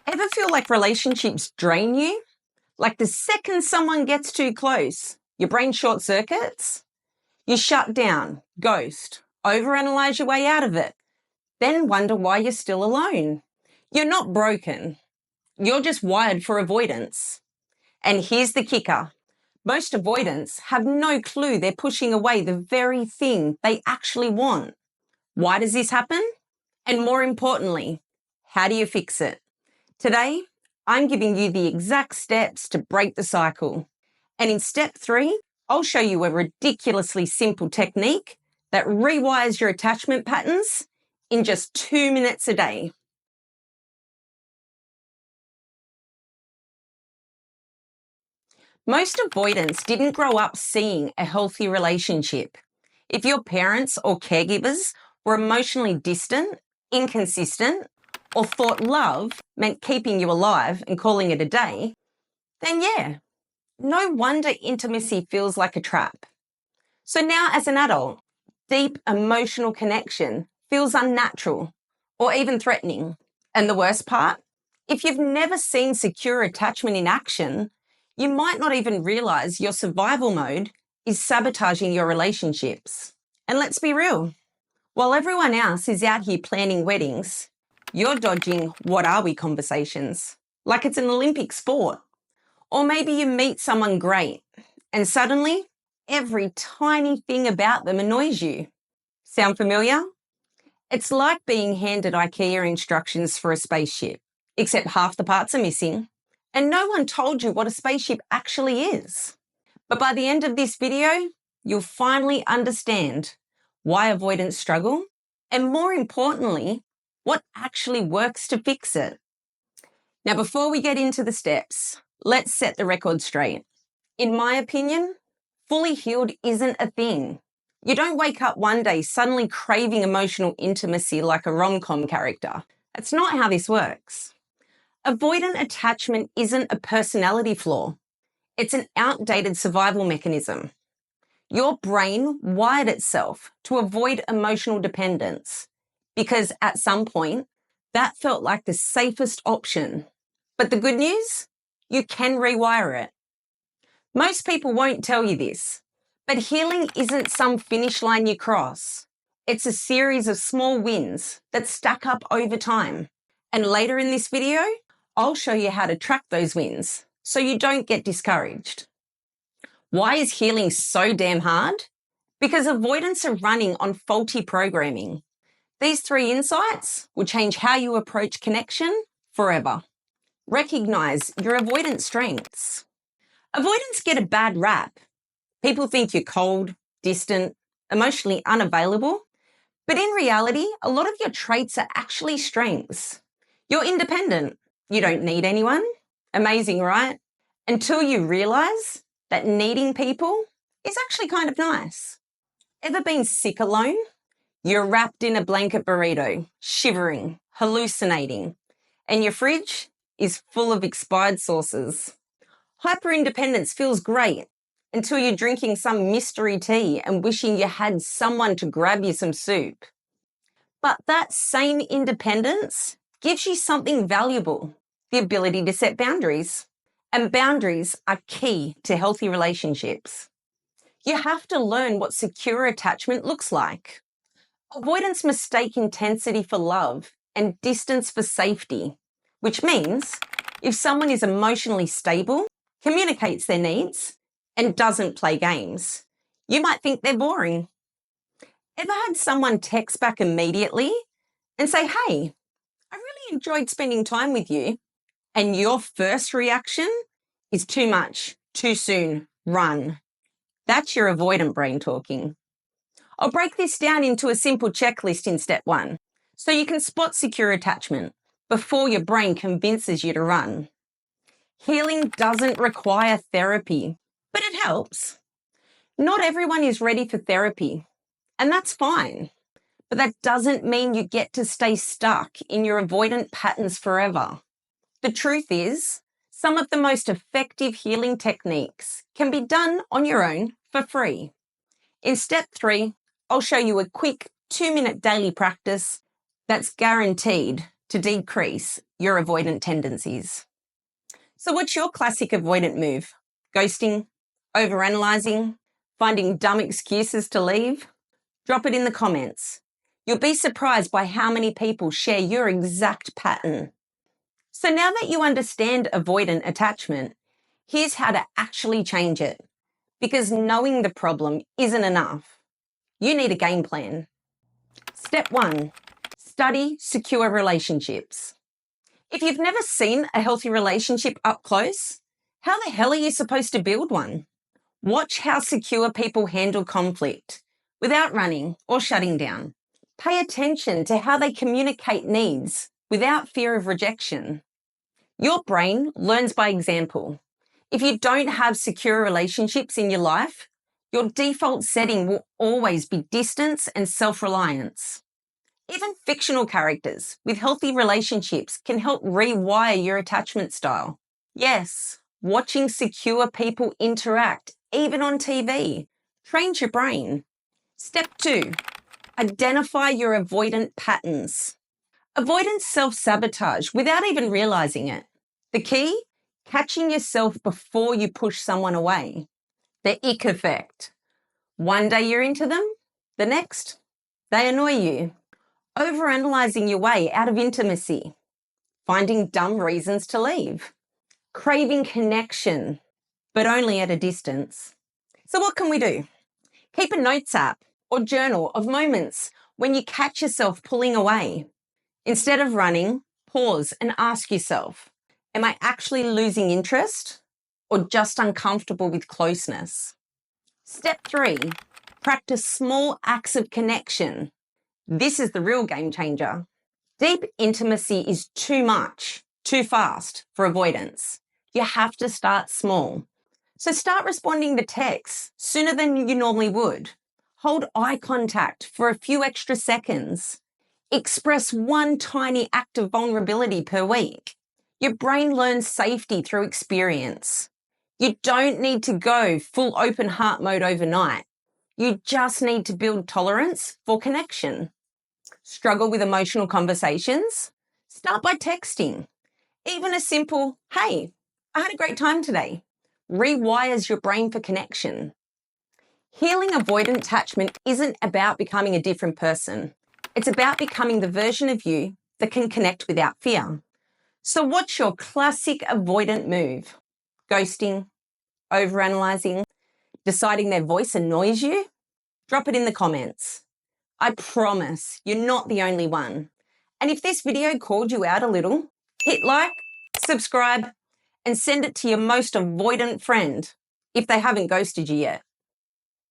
Ever feel like relationships drain you? Like the second someone gets too close, your brain short circuits? You shut down, ghost, overanalyze your way out of it, then wonder why you're still alone. You're not broken. You're just wired for avoidance. And here's the kicker. Most avoidants have no clue they're pushing away the very thing they actually want. Why does this happen? And more importantly, how do you fix it? Today, I'm giving you the exact steps to break the cycle. And in step 3, I'll show you a ridiculously simple technique that rewires your attachment patterns in just 2 minutes a day. Most avoidants didn't grow up seeing a healthy relationship. If your parents or caregivers were emotionally distant, inconsistent, or thought love meant keeping you alive and calling it a day, then yeah, no wonder intimacy feels like a trap. So now as an adult, deep emotional connection feels unnatural or even threatening. And the worst part, if you've never seen secure attachment in action, you might not even realize your survival mode is sabotaging your relationships. And let's be real, while everyone else is out here planning weddings, you're dodging what are we conversations, like it's an Olympic sport. Or maybe you meet someone great and suddenly every tiny thing about them annoys you. Sound familiar? It's like being handed IKEA instructions for a spaceship, except half the parts are missing, and no one told you what a spaceship actually is. But by the end of this video, you'll finally understand why avoidants struggle, and more importantly, what actually works to fix it. Now, before we get into the steps, let's set the record straight. In my opinion, fully healed isn't a thing. You don't wake up one day suddenly craving emotional intimacy like a rom-com character. That's not how this works. Avoidant attachment isn't a personality flaw. It's an outdated survival mechanism. Your brain wired itself to avoid emotional dependence because at some point, that felt like the safest option. But the good news? You can rewire it. Most people won't tell you this, but healing isn't some finish line you cross. It's a series of small wins that stack up over time. And later in this video, I'll show you how to track those wins so you don't get discouraged. Why is healing so damn hard? Because avoidants are running on faulty programming. These 3 insights will change how you approach connection forever. Recognize your avoidant strengths. Avoidants get a bad rap. People think you're cold, distant, emotionally unavailable, but in reality, a lot of your traits are actually strengths. You're independent. You don't need anyone. Amazing, right? Until you realize that needing people is actually kind of nice. Ever been sick alone? You're wrapped in a blanket burrito, shivering, hallucinating, and your fridge is full of expired sauces. Hyper-independence feels great until you're drinking some mystery tea and wishing you had someone to grab you some soup. But that same independence gives you something valuable, the ability to set boundaries. And boundaries are key to healthy relationships. You have to learn what secure attachment looks like. Avoidants mistake intensity for love and distance for safety, which means if someone is emotionally stable, communicates their needs, and doesn't play games, you might think they're boring. Ever had someone text back immediately and say, "Hey, I really enjoyed spending time with you," and your first reaction is too much, too soon, run? That's your avoidant brain talking. I'll break this down into a simple checklist in step 1, so you can spot secure attachment before your brain convinces you to run. Healing doesn't require therapy, but it helps. Not everyone is ready for therapy, and that's fine. But that doesn't mean you get to stay stuck in your avoidant patterns forever. The truth is, some of the most effective healing techniques can be done on your own for free. In step 3, I'll show you a quick 2-minute daily practice that's guaranteed to decrease your avoidant tendencies. So what's your classic avoidant move? Ghosting? Overanalyzing? Finding dumb excuses to leave? Drop it in the comments. You'll be surprised by how many people share your exact pattern. So now that you understand avoidant attachment, here's how to actually change it. Because knowing the problem isn't enough. You need a game plan. Step 1, study secure relationships. If you've never seen a healthy relationship up close, how the hell are you supposed to build one? Watch how secure people handle conflict without running or shutting down. Pay attention to how they communicate needs without fear of rejection. Your brain learns by example. If you don't have secure relationships in your life, your default setting will always be distance and self-reliance. Even fictional characters with healthy relationships can help rewire your attachment style. Yes, watching secure people interact, even on TV, trains your brain. Step 2, identify your avoidant patterns. Avoidance self-sabotage without even realizing it. The key? Catching yourself before you push someone away. The ick effect. One day you're into them, the next, they annoy you. Overanalyzing your way out of intimacy. Finding dumb reasons to leave. Craving connection, but only at a distance. So what can we do? Keep a notes app or journal of moments when you catch yourself pulling away. Instead of running, pause and ask yourself, am I actually losing interest or just uncomfortable with closeness? Step 3, practice small acts of connection. This is the real game changer. Deep intimacy is too much, too fast for avoidance. You have to start small. So start responding to texts sooner than you normally would. Hold eye contact for a few extra seconds. Express one tiny act of vulnerability per week. Your brain learns safety through experience. You don't need to go full open heart mode overnight. You just need to build tolerance for connection. Struggle with emotional conversations? Start by texting. Even a simple, hey, I had a great time today, rewires your brain for connection. Healing avoidant attachment isn't about becoming a different person. It's about becoming the version of you that can connect without fear. So what's your classic avoidant move? Ghosting? Overanalyzing? Deciding their voice annoys you? Drop it in the comments. I promise you're not the only one. And if this video called you out a little, hit like, subscribe, and send it to your most avoidant friend if they haven't ghosted you yet.